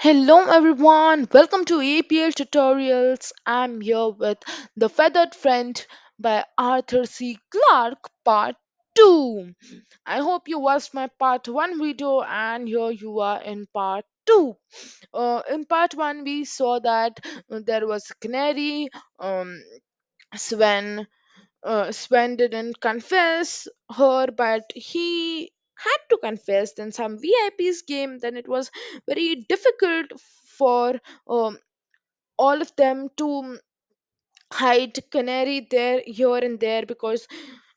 Hello everyone, welcome to APL Tutorials. I'm here with The Feathered Friend by Arthur C. Clarke Part 2. I hope you watched my Part 1 video and here you are in Part 2. In Part 1 we saw that there was a canary, Sven Sven didn't confess her, but he had to confess. Then some VIPs came. Then it was very difficult for all of them to hide Canary there, here, and there because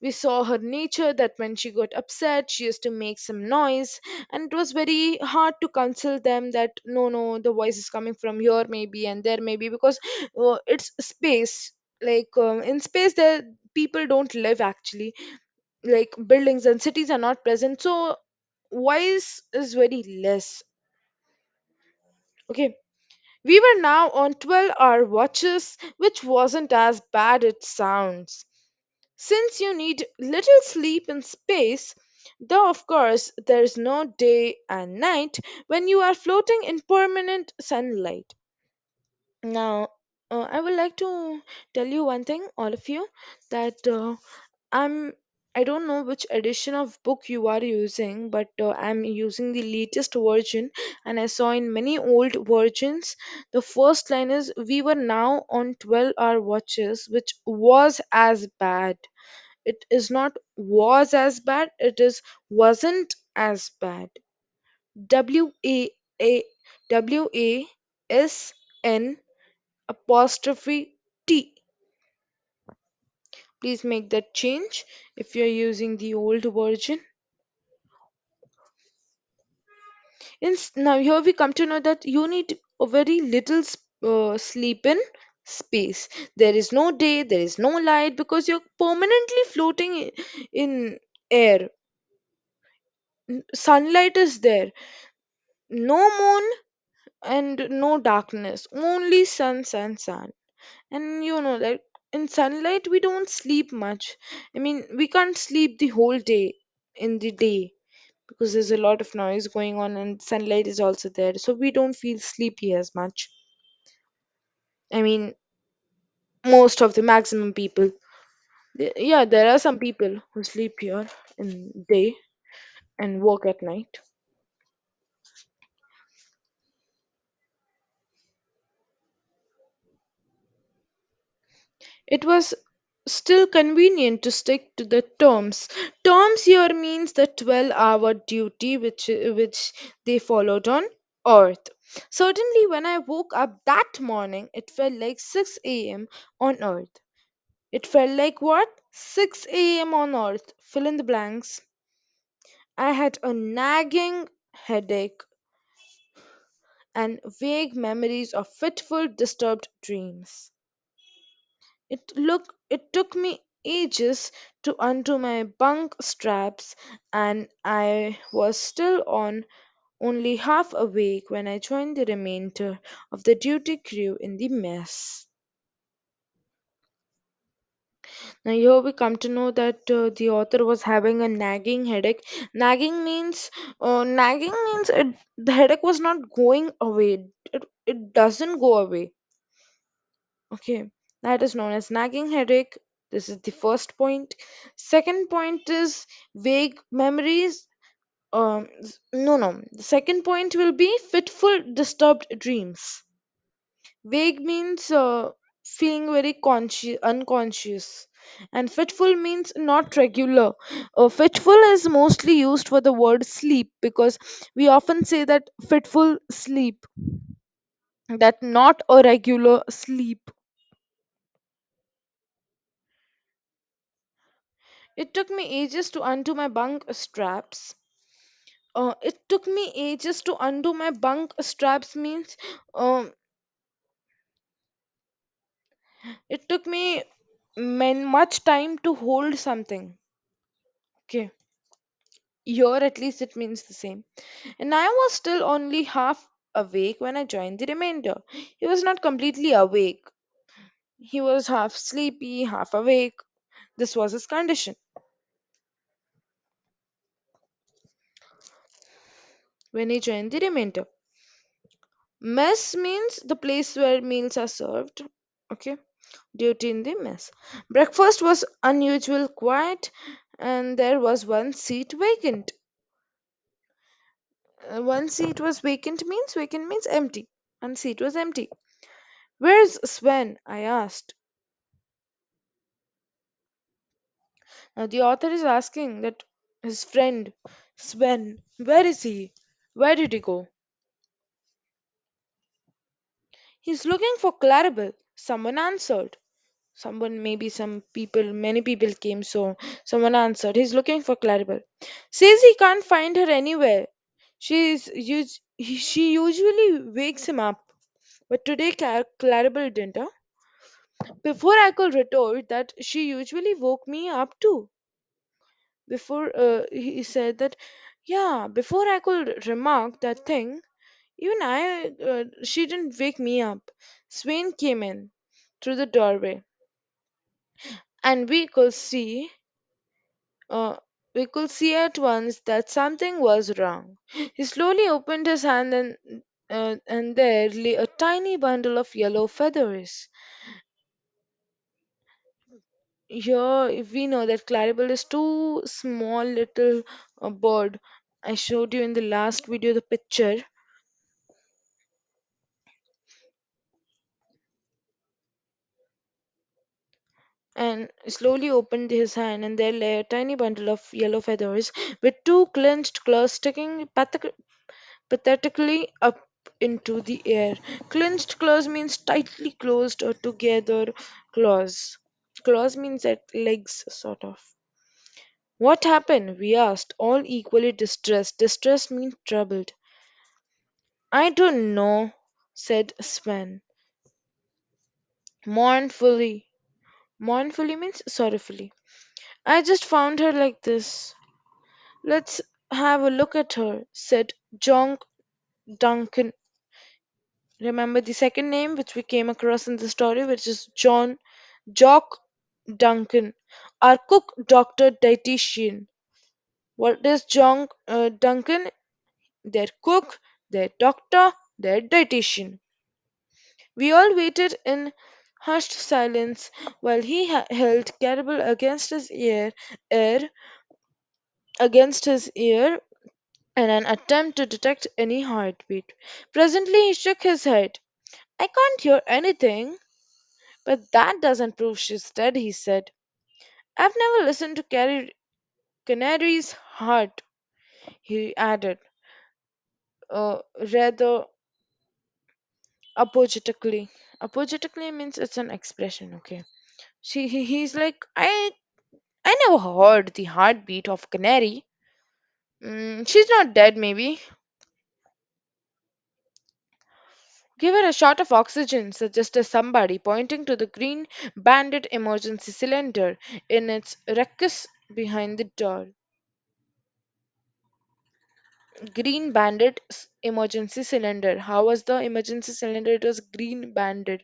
we saw her nature that when she got upset, she used to make some noise, and it was very hard to console them that no, no, the voice is coming from here, maybe, and there, maybe, because it's space. Like in space, there people don't live actually, like buildings and cities are not present, so voice is very less. Okay, we were now on 12-hour watches, which wasn't as bad it sounds. Since you need little sleep in space, though of course there's no day and night when you are floating in permanent sunlight. Now, I would like to tell you one thing, all of you, that I'm I don't know which edition of book you are using, but I'm using the latest version, and I saw in many old versions the first line is we were now on 12-hour watches, which was as bad. It is not was as bad, it is wasn't as bad. W WASN apostrophe T. Please make that change if you're using the old version. Now here we come to know that you need a very little sleep in space. There is no day, there is no light because you're permanently floating in air. Sunlight is there, no moon and no darkness, only sun, sun, sun. And you know that in sunlight we don't sleep much. I mean, we can't sleep the whole day in the day because there's a lot of noise going on and sunlight is also there, so we don't feel sleepy as much. I mean, most of the maximum people. Yeah, there are some people who sleep here in day and work at night. It was still convenient to stick to the terms. Terms here means the 12-hour duty which they followed on Earth. Certainly, when I woke up that morning, it felt like 6 a.m. on Earth. It felt like what? 6 a.m. on Earth. Fill in the blanks. I had a nagging headache and vague memories of fitful, disturbed dreams. It took me ages to undo my bunk straps, and I was still on only half awake when I joined the remainder of the duty crew in the mess. Now here we come to know that the author was having a nagging headache. Nagging means the headache was not going away. It doesn't go away. Okay, that is known as nagging headache. This is the first point. Second point is vague memories. No. The second point will be fitful, disturbed dreams. Vague means feeling very unconscious, and fitful means not regular. Fitful is mostly used for the word sleep because we often say that fitful sleep, that not a regular sleep. It took me ages to undo my bunk straps. It took me ages to undo my bunk straps means um, it took me much time to hold something. Okay, here at least it means the same. And I was still only half awake when I joined the remainder. He was not completely awake. He was half sleepy, half awake. This was his condition when he joined the remainder. Mess means the place where meals are served. Okay, duty in the mess. Breakfast was unusual quiet, and there was one seat vacant. One seat was vacant means empty. One seat was empty. Where's Sven? I asked. Now the author is asking that his friend Sven, where is he? Where did he go? He's looking for Clarabelle. Someone answered. Someone, maybe some people, many people came, so someone answered. He's looking for Clarabelle. Says he can't find her anywhere. She usually wakes him up, but today Clarabelle didn't. Huh? Before I could retort that she usually woke me up too. Before he said that, yeah, before I could remark that thing, even she didn't wake me up. Swain came in through the doorway, and uh, we could see at once that something was wrong. He slowly opened his hand, and there lay a tiny bundle of yellow feathers. Here we know that Claribel is too small little bird. I showed you in the last video the picture, and slowly opened his hand, and there lay a tiny bundle of yellow feathers with two clenched claws sticking pathetically up into the air. Clenched claws means tightly closed or together claws. Claws means that legs, sort of. What happened? We asked, all equally distressed. Distressed means troubled. I don't know, said Sven, mournfully. Mournfully means sorrowfully. I just found her like this. Let's have a look at her, said John Duncan. Remember the second name which we came across in the story, which is Jock Duncan, our cook, doctor, dietitian. What is John Duncan? Their cook, their doctor, their dietitian. We all waited in hushed silence while he held Caribou ear against his ear in an attempt to detect any heartbeat. Presently, he shook his head. I can't hear anything, but that doesn't prove she's dead, he said. I've never listened to Canary's heart, he added, rather apologetically. Apologetically means it's an expression, okay? He's like, I never heard the heartbeat of Canary. She's not dead, maybe. Give her a shot of oxygen, suggested somebody, pointing to the green banded emergency cylinder in its ruckus behind the door. Green banded emergency cylinder. How was the emergency cylinder? It was green banded.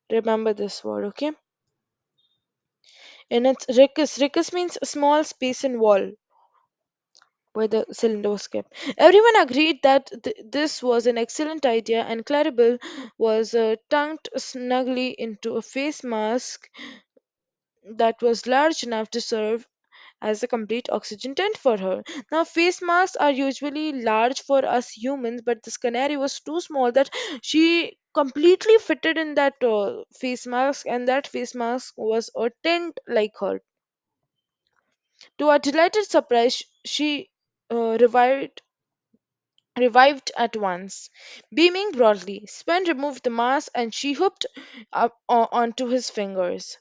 Remember this word, okay? In its ruckus. Ruckus means a small space in wall where the cylinder was kept. Everyone agreed that this was an excellent idea, and Claribel was tucked snugly into a face mask that was large enough to serve as a complete oxygen tent for her. Now, face masks are usually large for us humans, but this canary was too small that she completely fitted in that face mask, and that face mask was a tent like her. To our delighted surprise, she revived at once. Beaming broadly, Sven removed the mask and she hooped up onto his fingers.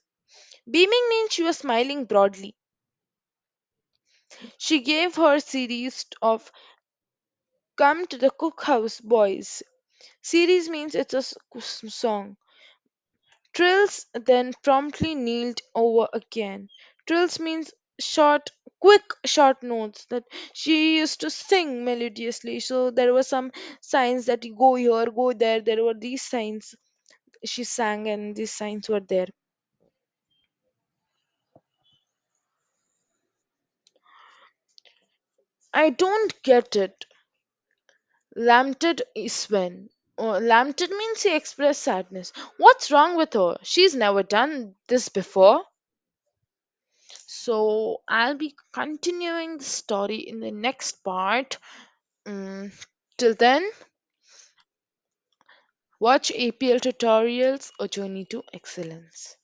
Beaming means she was smiling broadly. She gave her series of Come to the Cookhouse Boys. Series means it's a song. Trills then promptly kneeled over again. Trills means quick short notes that she used to sing melodiously. So there were some signs that you go here, go there. There were these signs she sang, and these signs were there. I don't get it, lamented Sven. Oh, lamented means she expressed sadness. What's wrong with her? She's never done this before. So I'll be continuing the story in the next part. Mm, till then, watch APL Tutorials, A Journey to Excellence.